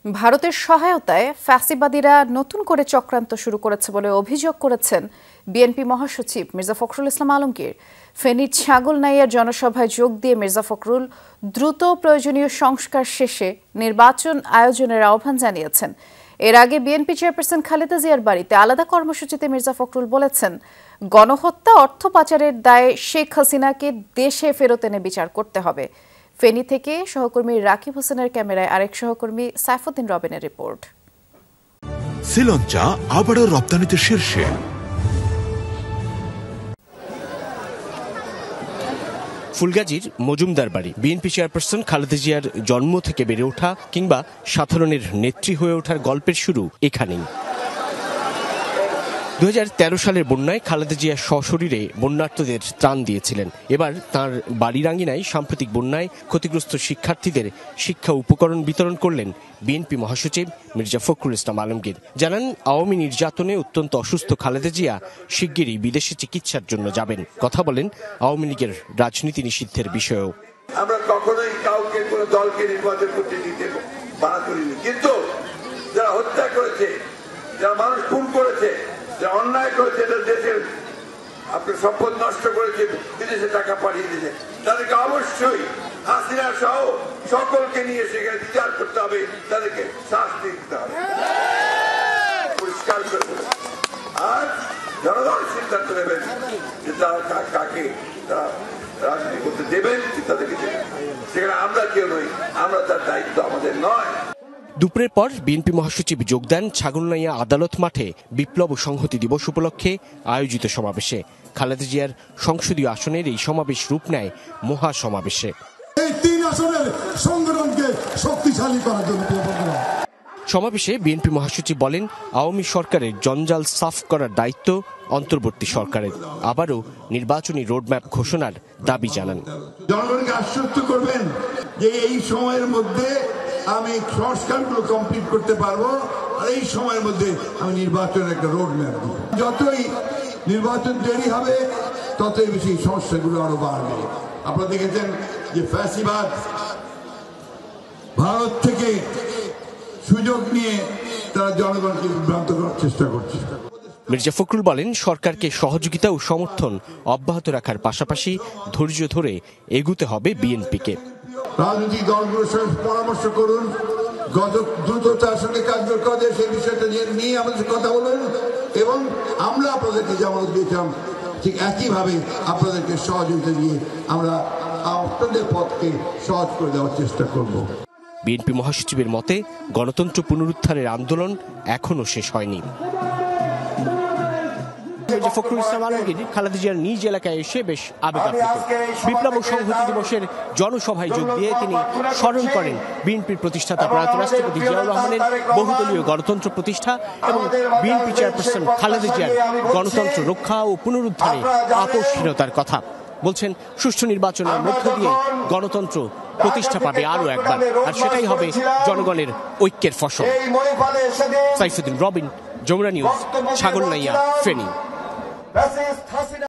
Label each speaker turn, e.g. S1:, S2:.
S1: ভারতের সহায়তায় ফ্যাসিবাদীরা নতুন করে চক্রান্ত শুরু করেছে বলে অভিযোগ করেছেন বিএনপি মহাসচিব মির্জা ফখরুল ইসলাম আলমগীর। ফেনীর ছাগলনাইয়ার জনসভায় যোগ দিয়ে মির্জা ফখরুল দ্রুত প্রয়োজনীয় সংস্কার শেষে নির্বাচন আয়োজনের আহ্বান জানিয়েছেন। এর আগে বিএনপি চেয়ারপারসন খালেদা জিয়ার বাড়িতে আলাদা কর্মসূচিতে মির্জা ফখরুল বলেছেন, গণহত্যা, অর্থ পাচারের দায়ে শেখ হাসিনাকে দেশে ফেরত এনে বিচার করতে হবে। ফেনী থেকে সহকর্মী রাকিব হোসেনের ক্যামেরায় আরেক সহকর্মী সাইফুদ্দিন রবিনের রিপোর্ট।
S2: শ্রীলঙ্কা আবারও রপ্তানিতে শীর্ষে।
S3: ফুলগাজীর মজুমদার বাড়ি বিএনপি চেয়ারপারসন খালেদা জিয়ার জন্ম থেকে বেড়ে ওঠা কিংবা সাধারণের নেত্রী হয়ে ওঠার গল্পের শুরু এখানেই। 2013 সালের বন্যায় খালেদা জিয়া সশরীরে বন্যার্তদের ত্রাণ দিয়েছিলেন। এবার তাঁর বাড়ির আঙিনায় সাম্প্রতিক বন্যায় ক্ষতিগ্রস্ত শিক্ষার্থীদের শিক্ষা উপকরণ বিতরণ করলেন বিএনপি মহাসচিব মির্জা ফখরুল ইসলাম আলমগীর। জানান, আওয়ামী নির্যাতনে অত্যন্ত অসুস্থ খালেদা জিয়া শিগগিরই বিদেশে চিকিৎসার জন্য যাবেন। কথা বলেন আওয়ামী লীগের রাজনীতি নিষিদ্ধের বিষয়েও।
S4: আমরা কখনোই কাউকে কোনো দলকে নির্বাচন করতে দিতে বাধা করিনি, কিন্তু যারা হত্যা করেছে, যারা মানুষ খুন করেছে, যারা অন্যায় করেছে, দেশের আপনার সম্পদ নষ্ট করেছে, বিদেশে টাকা পাঠিয়ে দিয়েছে, তাদেরকে অবশ্যই হাসিনা সহ সকলকে নিয়ে সেখানে বিচার করতে হবে, তাদেরকে শাস্তি দিতে হবে, পরিষ্কার করে দেবে। আর জনগণ সিদ্ধান্ত নেবেন যে তারা কাকে তারা রাজনীতি করতে দেবেন, তাদেরকে দেবেন। সেখানে আমরা কেউ নই, আমরা তার দায়িত্ব আমাদের নয়।
S3: দুপুরের পর বিএনপি মহাসচিব যোগ দেন ছাগলনাইয়া আদালত মাঠে বিপ্লব ও সংহতি দিবস উপলক্ষে আয়োজিত সমাবেশে। খালেদা জিয়ার সংসদীয় আসনের এই সমাবেশ রূপ নেয় মহাসমাবেশে।
S5: এই 3 আসনের সংগঠনকে শক্তিশালী করার জন্য
S3: সমাবেশে বিএনপি মহাসচিব বলেন, আওয়ামী সরকারের জঞ্জাল সাফ করার দায়িত্ব অন্তর্বর্তী সরকারের। আবারও নির্বাচনী রোডম্যাপ ঘোষণার দাবি জানান।
S5: জনগণকে আশ্বস্ত করবেন যে এই সময়ের মধ্যে আমি সংস্কারগুলো কমপ্লিট করতে পারবো, আর এই সময়ের মধ্যে আমি নির্বাচনের একটা রোড ম্যাপ দিব। যতই নির্বাচন দেরি হবে ততই বেশি সমস্যাগুলো আরো বাড়বে। আপনারা দেখেছেন যে ফ্যাসিবাদ ভারত থেকে সুযোগ নিয়ে তারা জনগণকে বিভ্রান্ত করার চেষ্টা করছে।
S3: মির্জা ফখরুল বলেন, সরকারকে সহযোগিতা ও সমর্থন অব্যাহত রাখার পাশাপাশি ধৈর্য ধরে এগুতে হবে বিএনপিকে।
S5: রাজনৈতিক দলগুলোর সঙ্গে পরামর্শ করুন, দ্রুততার সঙ্গে কার্যকর করে সেই বিষয়টা নিয়ে আমাদের কথা বলুন, এবং আমরা আপনাদেরকে যেমন দিয়েছিলাম ঠিক একইভাবে আপনাদেরকে সহযোগিতা দিয়ে আমরা আপনাদের পথকে সহজ করে দেওয়ার চেষ্টা করব।
S3: বিএনপি মহাসচিবের মতে, গণতন্ত্র পুনরুদ্ধারের আন্দোলন এখনো শেষ হয়নি। ফখরুল ইসলাম আলমগীর খালেদা জিয়ার নিজ এলাকায় এসে বেশ আবেগাপ্লুত। বিপ্লব ও সংহতি দিবসের জনসভায় যোগ দিয়ে তিনি স্মরণ করেন বিএনপির প্রতিষ্ঠাতা প্রয়াত রাষ্ট্রপতি জিয়াউর রহমানের বহুদলীয় গণতন্ত্র প্রতিষ্ঠা এবং বিএনপি চেয়ারপারসন খালেদা জিয়ার গণতন্ত্র রক্ষা ও পুনরুদ্ধারে আপোষহীনতার কথা। বলছেন, সুষ্ঠু নির্বাচনের মধ্য দিয়ে গণতন্ত্র প্রতিষ্ঠা পাবে আরো একবার, আর সেটাই হবে জনগণের ঐক্যের ফসল। সাইফুদ্দিন রবিন, যমুনা নিউজ, ছাগলনাইয়া, ফেনী।